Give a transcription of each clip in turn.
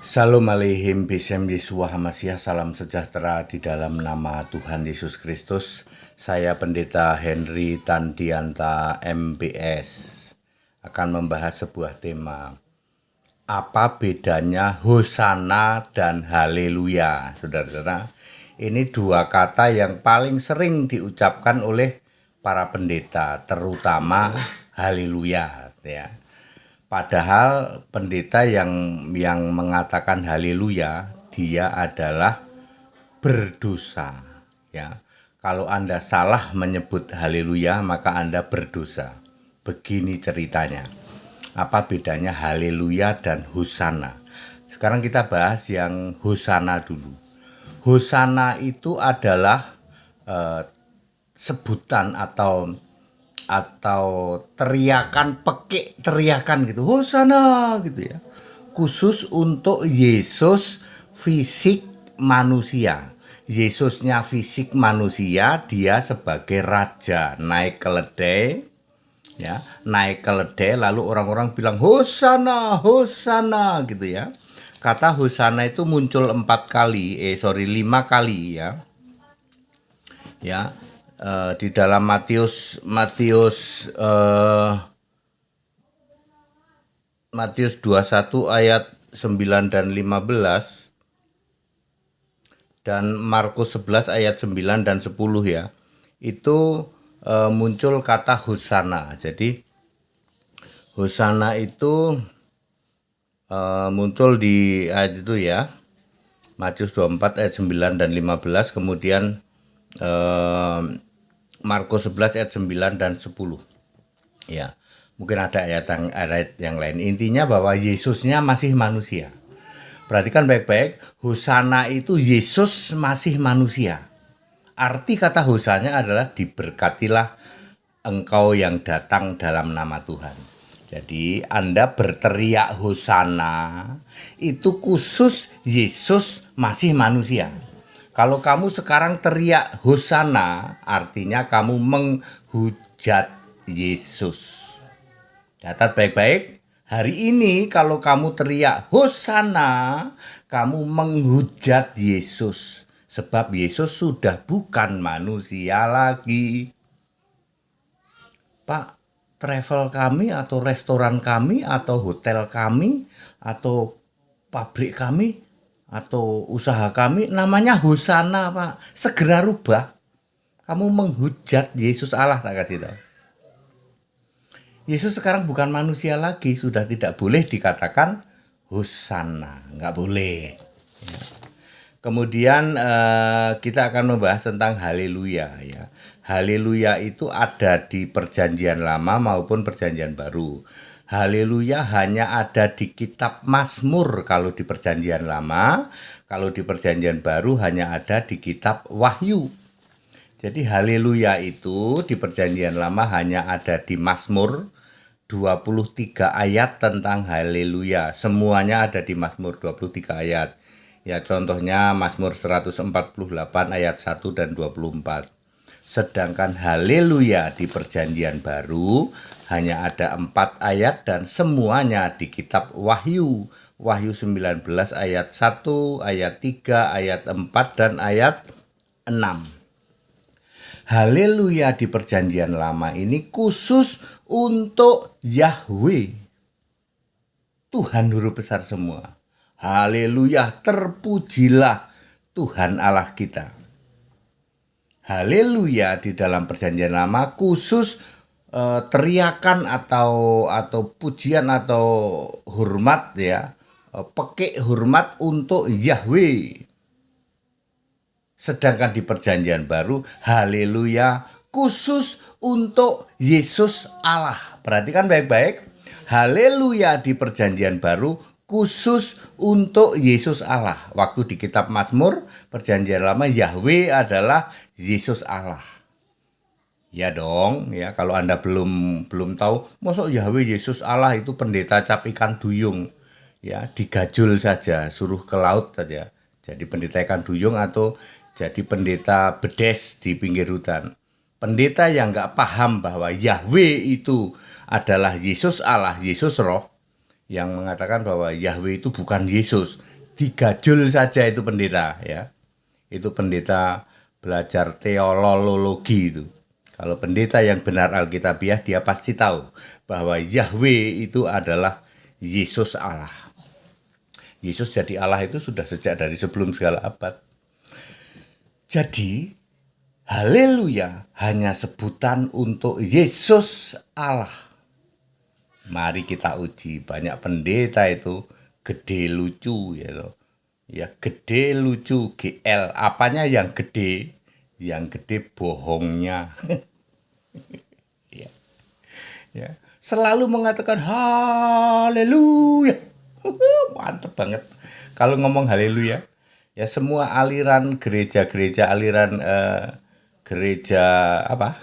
Shalom aleihim Besem Yeshua Hamasiah. Salam sejahtera di dalam nama Tuhan Yesus Kristus. Saya Pendeta Henry Tandianta MBS akan membahas sebuah tema. Apa bedanya Hosana dan Haleluya? Saudara-saudara, ini dua kata yang paling sering diucapkan oleh para pendeta, terutama Haleluya, ya. Padahal pendeta yang mengatakan haleluya, dia adalah berdosa, ya. Kalau Anda salah menyebut haleluya, maka Anda berdosa. Begini ceritanya. Apa bedanya haleluya dan hosana? Sekarang kita bahas yang hosana dulu. Hosana itu adalah sebutan atau teriakan, pekik teriakan gitu, Hosana gitu ya, khusus untuk Yesus fisik manusia. Yesusnya fisik manusia, dia sebagai raja naik keledai, ya, naik keledai, lalu orang-orang bilang Hosana, Hosana gitu ya. Kata Hosana itu muncul 5 kali ya. Di dalam Matius 21 ayat 9 dan 15 dan Markus 11 ayat 9 dan 10 ya. Itu muncul kata Hosana. Jadi Hosana itu muncul di ayat itu ya. Matius 24 ayat 9 dan 15, kemudian Markus 11 ayat 9 dan 10. Ya, mungkin ada ayat yang lain. Intinya bahwa Yesusnya masih manusia. Perhatikan baik-baik, Hosana itu Yesus masih manusia. Arti kata Hosana adalah diberkatilah engkau yang datang dalam nama Tuhan. Jadi Anda berteriak Hosana itu khusus Yesus masih manusia. Kalau kamu sekarang teriak Hosana, artinya kamu menghujat Yesus. Catat baik-baik, hari ini kalau kamu teriak Hosana, kamu menghujat Yesus. Sebab Yesus sudah bukan manusia lagi. Pak, travel kami atau restoran kami atau hotel kami atau pabrik kami atau usaha kami namanya Hosana, Pak. Segera rubah. Kamu menghujat Yesus Allah, tak kasih tahu. Yesus sekarang bukan manusia lagi, sudah tidak boleh dikatakan Hosana, nggak boleh. Ya. Kemudian kita akan membahas tentang haleluya ya. Haleluya itu ada di Perjanjian Lama maupun Perjanjian Baru. Haleluya hanya ada di kitab Mazmur kalau di Perjanjian Lama, kalau di Perjanjian Baru hanya ada di kitab Wahyu. Jadi haleluya itu di Perjanjian Lama hanya ada di Mazmur 23 ayat tentang haleluya. Semuanya ada di Mazmur 23 ayat. Ya, contohnya Mazmur 148 ayat 1 dan 24. Sedangkan haleluya di Perjanjian Baru hanya ada 4 ayat dan semuanya di kitab Wahyu. Wahyu 19 ayat 1, ayat 3, ayat 4 dan ayat 6. Haleluya di Perjanjian Lama ini khusus untuk Yahweh, Tuhan huruf besar semua. Haleluya, terpujilah Tuhan Allah kita. Haleluya di dalam Perjanjian Lama khusus teriakan atau pujian atau hormat ya, pekik hormat untuk Yahweh. Sedangkan di Perjanjian Baru haleluya khusus untuk Yesus Allah. Perhatikan baik-baik, haleluya di Perjanjian Baru khusus untuk Yesus Allah. Waktu di kitab Mazmur Perjanjian Lama Yahweh adalah Yesus Allah. Ya dong, ya kalau Anda belum tahu, masuk Yahweh Yesus Allah itu pendeta cap ikan duyung. Ya, digajul saja, suruh ke laut saja. Jadi pendeta ikan duyung atau jadi pendeta bedes di pinggir hutan. Pendeta yang nggak paham bahwa Yahweh itu adalah Yesus Allah, Yesus Roh, yang mengatakan bahwa Yahweh itu bukan Yesus. 3 jul saja itu pendeta ya. Itu pendeta belajar teologi itu. Kalau pendeta yang benar Alkitabiah dia pasti tahu bahwa Yahweh itu adalah Yesus Allah. Yesus jadi Allah itu sudah sejak dari sebelum segala abad. Jadi haleluya hanya sebutan untuk Yesus Allah. Mari kita uji. Banyak pendeta itu gede lucu ya. Ya gede lucu GL. Apanya yang gede? Yang gede bohongnya. ya. Ya. Selalu mengatakan haleluya. Mantep banget. Kalau ngomong haleluya, ya semua aliran gereja-gereja, aliran gereja apa?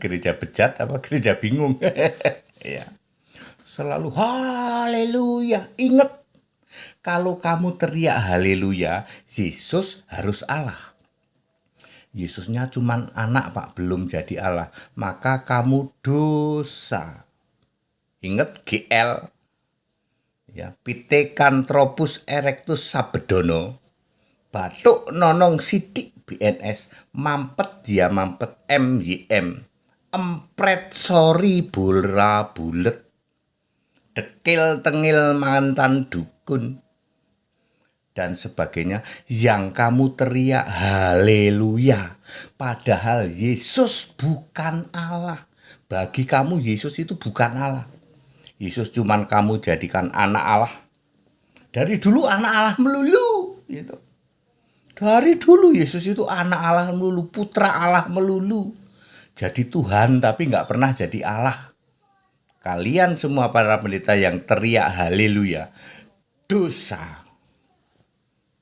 Gereja bejat apa? Gereja bingung. ya. Selalu haleluya. Ingat, kalau kamu teriak haleluya, Yesus harus Allah. Yesusnya cuman anak Pak, belum jadi Allah. Maka kamu dosa. Ingat GL. Ya, Pithecanthropus erectus sabedono. Batuk nonong sidik BNS. Mampet dia mampet MYM. Empret sorry bola bulet. Dekil tengil mantan dukun. Dan sebagainya, yang kamu teriak haleluya, padahal Yesus bukan Allah. Bagi kamu Yesus itu bukan Allah. Yesus cuman kamu jadikan anak Allah. Dari dulu anak Allah melulu gitu. Dari dulu Yesus itu anak Allah melulu, putra Allah melulu. Jadi Tuhan tapi gak pernah jadi Allah. Kalian semua para pendeta yang teriak haleluya, dosa.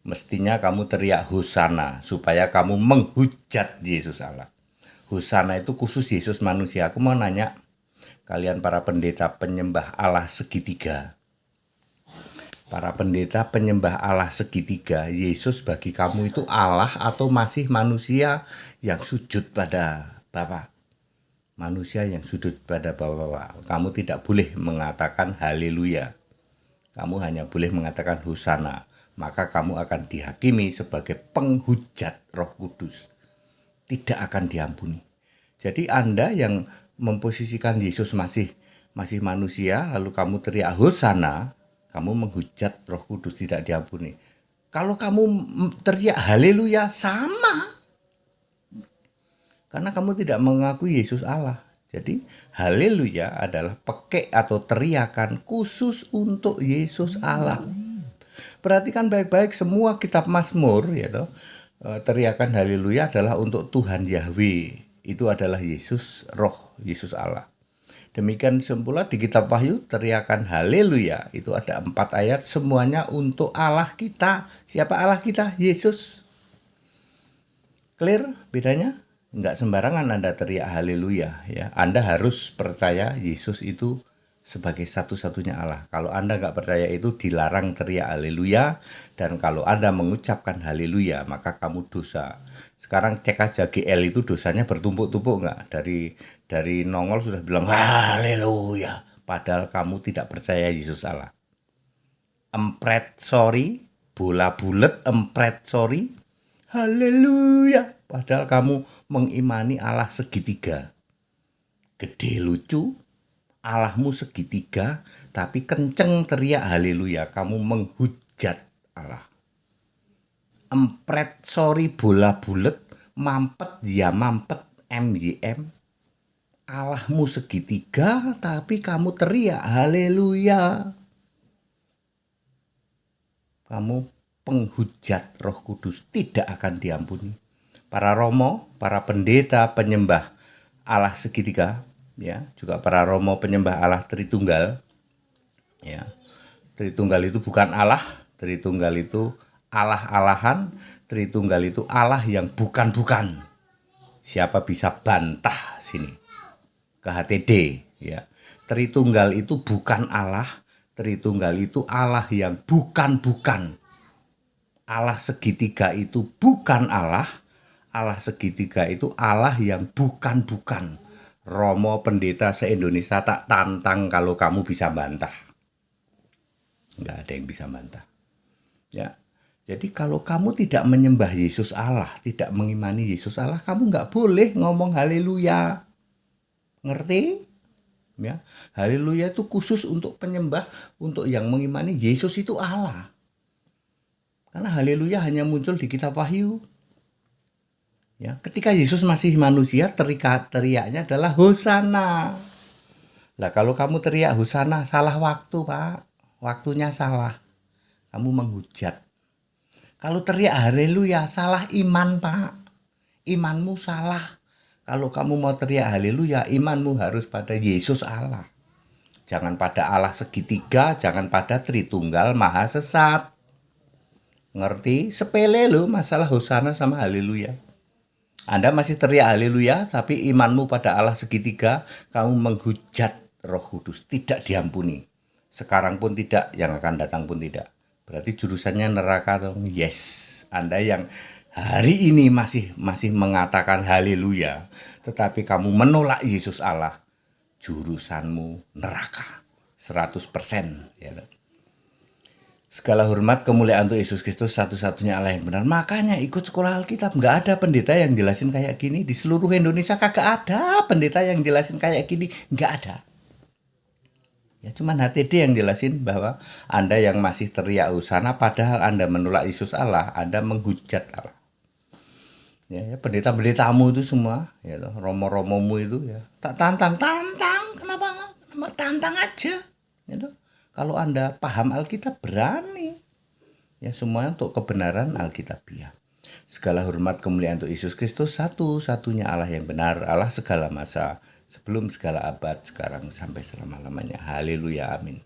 Mestinya kamu teriak hosana supaya kamu menghujat Yesus Allah. Hosana itu khusus Yesus manusia. Aku mau nanya, kalian para pendeta penyembah Allah segitiga. Para pendeta penyembah Allah segitiga, Yesus bagi kamu itu Allah atau masih manusia yang sujud pada Bapa? Manusia yang sujud pada Bapa. Kamu tidak boleh mengatakan haleluya. Kamu hanya boleh mengatakan hosana. Maka kamu akan dihakimi sebagai penghujat Roh Kudus. Tidak akan diampuni. Jadi Anda yang memposisikan Yesus masih manusia, lalu kamu teriak hosana, kamu menghujat Roh Kudus, tidak diampuni. Kalau kamu teriak haleluya, sama. Karena kamu tidak mengakui Yesus Allah. Jadi haleluya adalah pekek atau teriakan khusus untuk Yesus Allah. Perhatikan baik-baik semua kitab Mazmur ya, teriakan haleluya adalah untuk Tuhan Yahweh. Itu adalah Yesus Roh, Yesus Allah. Demikian semula di kitab Wahyu teriakan haleluya itu ada 4 ayat, semuanya untuk Allah kita. Siapa Allah kita? Yesus. Clear bedanya? Enggak sembarangan Anda teriak haleluya ya. Anda harus percaya Yesus itu sebagai satu-satunya Allah. Kalau Anda nggak percaya itu dilarang teriak haleluya. Dan kalau Anda mengucapkan haleluya maka kamu dosa. Sekarang cek aja GL itu dosanya bertumpuk-tumpuk nggak? Dari nongol sudah bilang haleluya. Padahal kamu tidak percaya Yesus Allah. Empret sorry, bola bulet empret sorry, haleluya. Padahal kamu mengimani Allah segitiga. Gede lucu. Allahmu segitiga, tapi kenceng teriak haleluya, kamu menghujat Allah. Empret sorry bola bulet, mampet ya mampet MYM. Allahmu segitiga, tapi kamu teriak haleluya. Kamu penghujat Roh Kudus, tidak akan diampuni. Para romo, para pendeta penyembah Allah segitiga, ya, juga para romo penyembah Allah Tritunggal. Ya. Tritunggal itu bukan Allah, Tritunggal itu Allah-alahan, Tritunggal itu Allah yang bukan-bukan. Siapa bisa bantah sini? Ke HTD, ya. Tritunggal itu bukan Allah, Tritunggal itu Allah yang bukan-bukan. Allah segitiga itu bukan Allah, Allah segitiga itu Allah yang bukan-bukan. Romo pendeta se-Indonesia tak tantang kalau kamu bisa bantah. Nggak ada yang bisa bantah. Ya. Jadi kalau kamu tidak menyembah Yesus Allah, tidak mengimani Yesus Allah, kamu nggak boleh ngomong haleluya. Ngerti? Ya. Haleluya itu khusus untuk penyembah, untuk yang mengimani Yesus itu Allah. Karena haleluya hanya muncul di kitab Wahyu. Ya, ketika Yesus masih manusia, teriaknya adalah Hosana. Lah kalau kamu teriak Hosana, salah waktu, Pak. Waktunya salah. Kamu menghujat. Kalau teriak haleluya, salah iman, Pak. Imanmu salah. Kalau kamu mau teriak haleluya, imanmu harus pada Yesus Allah. Jangan pada Allah segitiga, jangan pada Tritunggal Maha Sesat. Ngerti? Sepele loh masalah Hosana sama haleluya. Anda masih teriak haleluya, tapi imanmu pada Allah segitiga, kamu menghujat Roh Kudus, tidak diampuni. Sekarang pun tidak, yang akan datang pun tidak. Berarti jurusannya neraka dong. Yes, Anda yang hari ini masih mengatakan haleluya, tetapi kamu menolak Yesus Allah, jurusanmu neraka 100%. Ya. Segala hormat kemuliaan untuk Yesus Kristus, satu-satunya Allah yang benar. Makanya ikut sekolah Alkitab. Nggak ada pendeta yang jelasin kayak gini. Di seluruh Indonesia kagak ada pendeta yang jelasin kayak gini. Nggak ada. Ya cuman HTD yang jelasin bahwa Anda yang masih teriak Hosana padahal Anda menolak Yesus Allah, Anda menghujat Allah. Ya, pendeta-pendetamu itu semua, ya romo-romomu itu ya. Tak tantang, kenapa tantang aja, gitu. Kalau Anda paham Alkitab, berani. Ya semuanya untuk kebenaran Alkitabiah. Segala hormat kemuliaan untuk Yesus Kristus, satu-satunya Allah yang benar, Allah segala masa, sebelum segala abad, sekarang sampai selama-lamanya. Haleluya, amin.